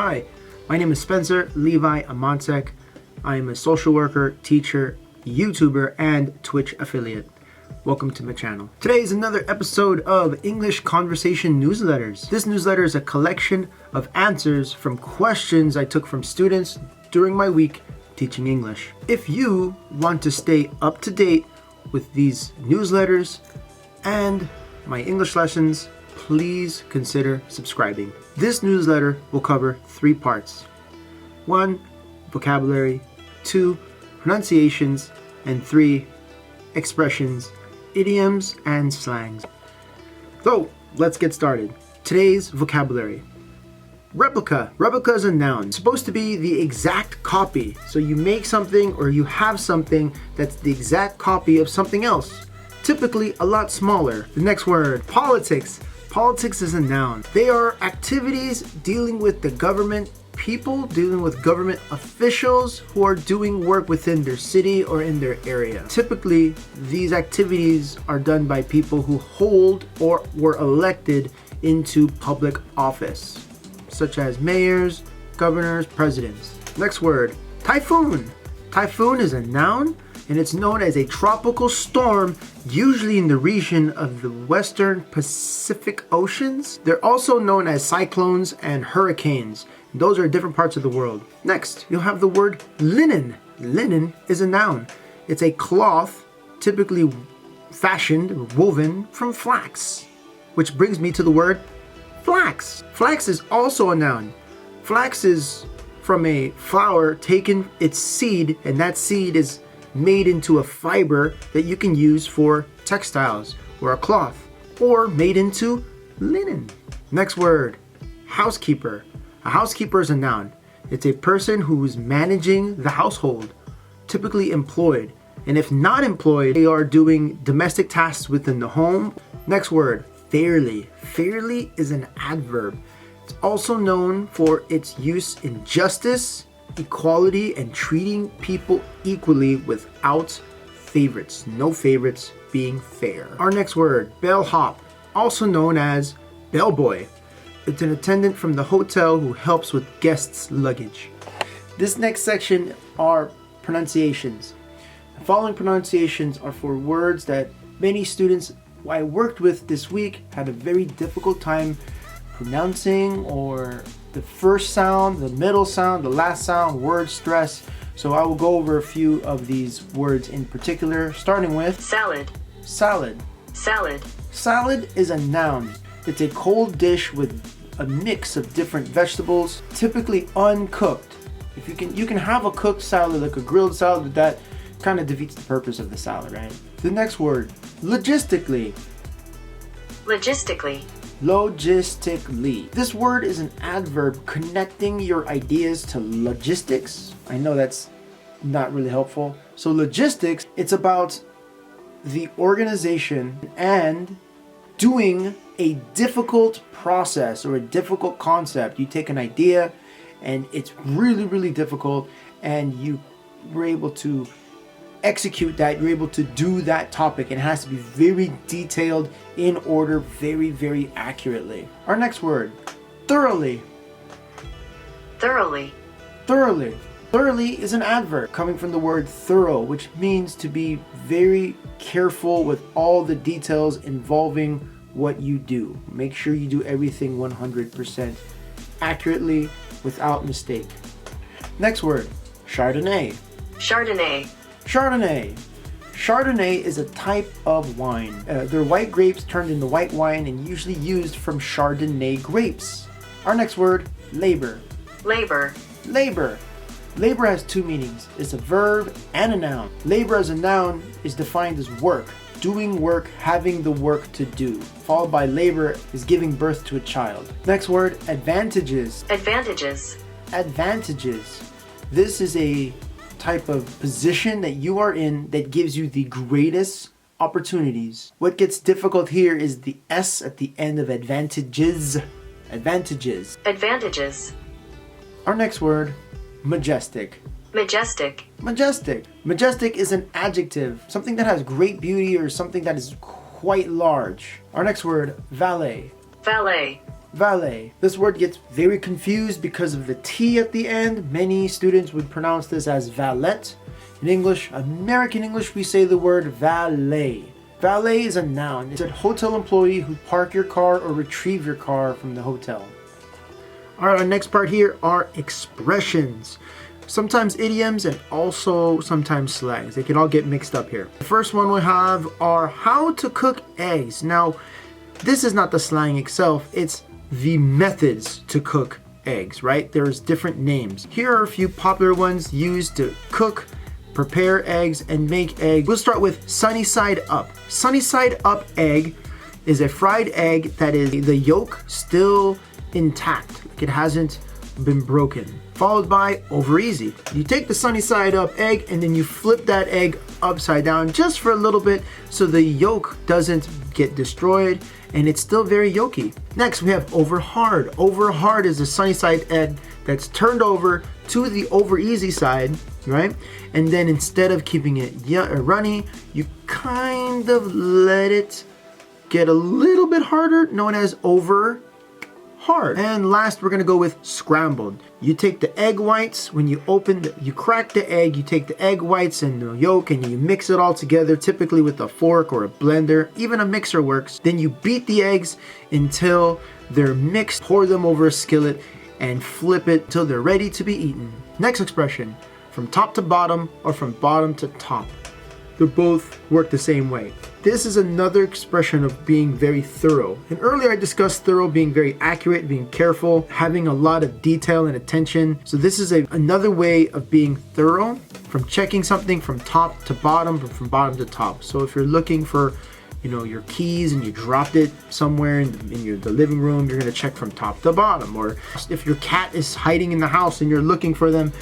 Hi, my name is Spencer Levi Amontek. I am a social worker, teacher, YouTuber, and Twitch affiliate. Welcome to my channel. Today is another episode of English Conversation Newsletters. This newsletter is a collection of answers from questions I took from students during my week teaching English. If you want to stay up to date with these newsletters and my English lessons, please consider subscribing. This newsletter will cover 3 parts. 1. Vocabulary. 2. Pronunciations. And 3. Expressions, idioms, and slangs. So, let's get started. Today's vocabulary. Replica. Replica is a noun. It's supposed to be the exact copy. So you make something or you have something that's the exact copy of something else. Typically a lot smaller. The next word, politics. Politics is a noun. They are activities dealing with the government, people dealing with government officials who are doing work within their city or in their area. Typically, these activities are done by people who hold or were elected into public office, such as mayors, governors, presidents. Next word, typhoon. Typhoon is a noun, and it's known as a tropical storm, usually in the region of the western Pacific Oceans. They're also known as cyclones and hurricanes. Those are different parts of the world. Next, you'll have the word linen. Linen is a noun. It's a cloth typically fashioned or woven from flax, which brings me to the word flax. Flax is also a noun. Flax is from a flower taken its seed, and that seed is made into a fiber that you can use for textiles or a cloth, or made into linen. Next word, housekeeper. A housekeeper is a noun. It's a person who is managing the household, typically employed, and if not employed, they are doing domestic tasks within the home. Next word, fairly. Fairly is an adverb. It's also known for its use in justice, equality, and treating people equally without favorites. No favorites, being fair. Our next word, bellhop, also known as bellboy. It's an attendant from the hotel who helps with guests' luggage. This next section are pronunciations. The following pronunciations are for words that many students I worked with this week had a very difficult time pronouncing, or the first sound, the middle sound, the last sound, word stress. So I will go over a few of these words in particular, starting with salad. Salad. Salad. Salad is a noun. It's a cold dish with a mix of different vegetables, typically uncooked. If you can have a cooked salad, like a grilled salad, but that kind of defeats the purpose of the salad, right? The next word, logistically. Logistically. Logistically. This word is an adverb connecting your ideas to logistics. I know that's not really helpful. So logistics, it's about the organization and doing a difficult process or a difficult concept. You take an idea and it's really, really difficult, and you were able to execute that. You're able to do that topic. It has to be very detailed, in order, very, very accurately. Our next word, thoroughly. Thoroughly. Thoroughly. Thoroughly is an adverb coming from the word thorough, which means to be very careful with all the details involving what you do. Make sure you do everything 100% accurately without mistake. Next word, Chardonnay. Chardonnay. Chardonnay. Chardonnay is a type of wine. They're white grapes turned into white wine and usually used from Chardonnay grapes. Our next word, labor. Labor. Labor. Labor has 2 meanings. It's a verb and a noun. Labor as a noun is defined as work. Doing work, having the work to do. Followed by labor is giving birth to a child. Next word, advantages. Advantages. Advantages. This is a type of position that you are in that gives you the greatest opportunities. What gets difficult here is the S at the end of advantages. Advantages. Advantages. Our next word, majestic. Majestic. Majestic. Majestic is an adjective, something that has great beauty or something that is quite large. Our next word, valet. Valet. Valet. This word gets very confused because of the T at the end. Many students would pronounce this as valet. In English, American English, we say the word valet. Valet is a noun. It's a hotel employee who park your car or retrieve your car from the hotel. All right, our next part here are expressions. Sometimes idioms and also sometimes slangs. They can all get mixed up here. The first one we have are how to cook eggs. Now, this is not the slang itself. It's the methods to cook eggs, right? There's different names. Here are a few popular ones used to cook, prepare eggs, and make eggs. We'll start with sunny side up. Sunny side up egg is a fried egg that is the yolk still intact, like it hasn't been broken. Followed by over easy. You take the sunny side up egg and then you flip that egg upside down just for a little bit so the yolk doesn't get destroyed and it's still very yolky. Next we have over hard. Over hard is a sunny side egg that's turned over to the over easy side, right? And then instead of keeping it runny, you kind of let it get a little bit harder, known as over hard. And last, we're gonna go with scrambled. You take the egg whites, when you you crack the egg, you take the egg whites and the yolk and you mix it all together, typically with a fork or a blender, even a mixer works. Then you beat the eggs until they're mixed, pour them over a skillet and flip it till they're ready to be eaten. Next expression, from top to bottom or from bottom to top. They both work the same way. This is another expression of being very thorough. And earlier I discussed thorough being very accurate, being careful, having a lot of detail and attention. So this is another way of being thorough, from checking something from top to bottom, from bottom to top. So if you're looking for, your keys and you dropped it somewhere in the living room, you're gonna check from top to bottom. Or if your cat is hiding in the house and you're looking for them,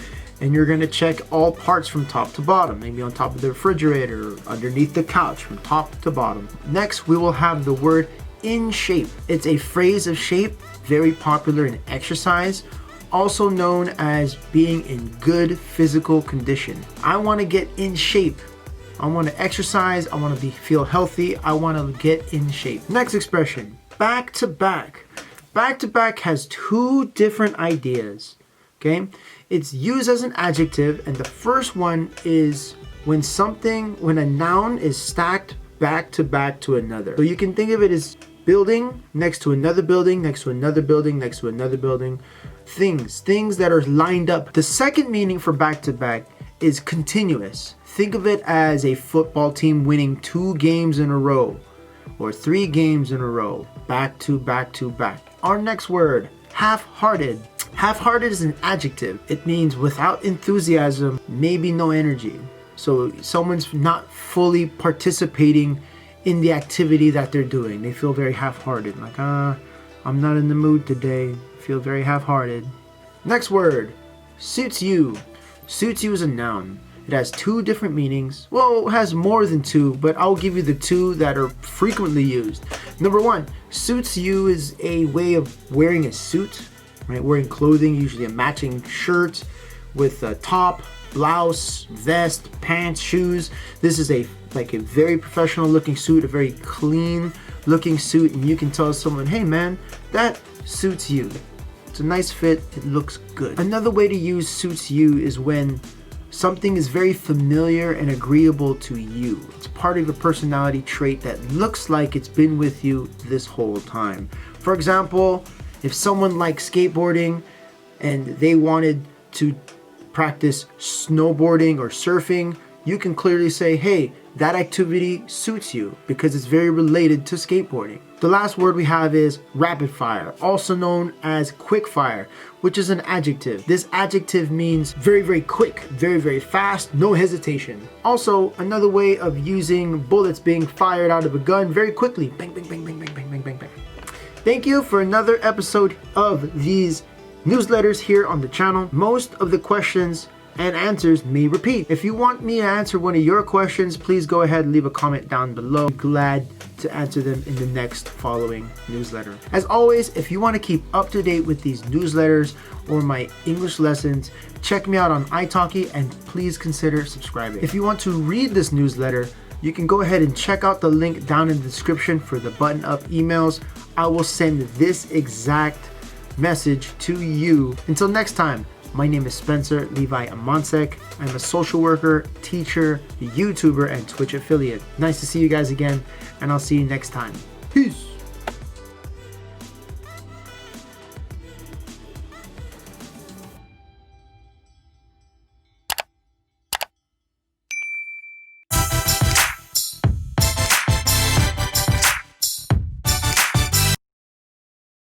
and you're gonna check all parts from top to bottom, maybe on top of the refrigerator, underneath the couch, from top to bottom. Next, we will have the word in shape. It's a phrase of shape, very popular in exercise, also known as being in good physical condition. I wanna get in shape. I wanna exercise, I wanna feel healthy, I wanna get in shape. Next expression, back to back. Back to back has two different ideas, okay? It's used as an adjective, and the first one is when a noun is stacked back to another. So you can think of it as building next to another building, next to another building, next to another building. Things that are lined up. The second meaning for back to back is continuous. Think of it as a football team winning 2 games in a row or 3 games in a row, back to back to back. Our next word, half-hearted. Half-hearted is an adjective. It means without enthusiasm, maybe no energy. So someone's not fully participating in the activity that they're doing. They feel very half-hearted, like, I'm not in the mood today. I feel very half-hearted. Next word, suits you. Suits you is a noun. It has 2 different meanings. Well, it has more than 2, but I'll give you the 2 that are frequently used. Number 1, suits you is a way of wearing a suit. Right, wearing clothing, usually a matching shirt with a top, blouse, vest, pants, shoes. This is a very professional looking suit, a very clean looking suit, and you can tell someone, hey man, that suits you. It's a nice fit, it looks good. Another way to use suits you is when something is very familiar and agreeable to you. It's part of a personality trait that looks like it's been with you this whole time. For example, if someone likes skateboarding and they wanted to practice snowboarding or surfing, you can clearly say, hey, that activity suits you because it's very related to skateboarding. The last word we have is rapid fire, also known as quickfire, which is an adjective. This adjective means very, very quick, very, very fast, no hesitation. Also, another way of using bullets being fired out of a gun very quickly. Bang, bang, bang, bang, bang, bang, bang, bang, bang. Thank you for another episode of these newsletters here on the channel. Most of the questions and answers may repeat. If you want me to answer one of your questions, please go ahead and leave a comment down below. I'm glad to answer them in the next following newsletter. As always, if you want to keep up to date with these newsletters or my English lessons, check me out on italki and please consider subscribing. If you want to read this newsletter, you can go ahead and check out the link down in the description for the button up emails. I will send this exact message to you. Until next time, my name is Spencer Levi Amonsek. I'm a social worker, teacher, YouTuber, and Twitch affiliate. Nice to see you guys again, and I'll see you next time. Peace!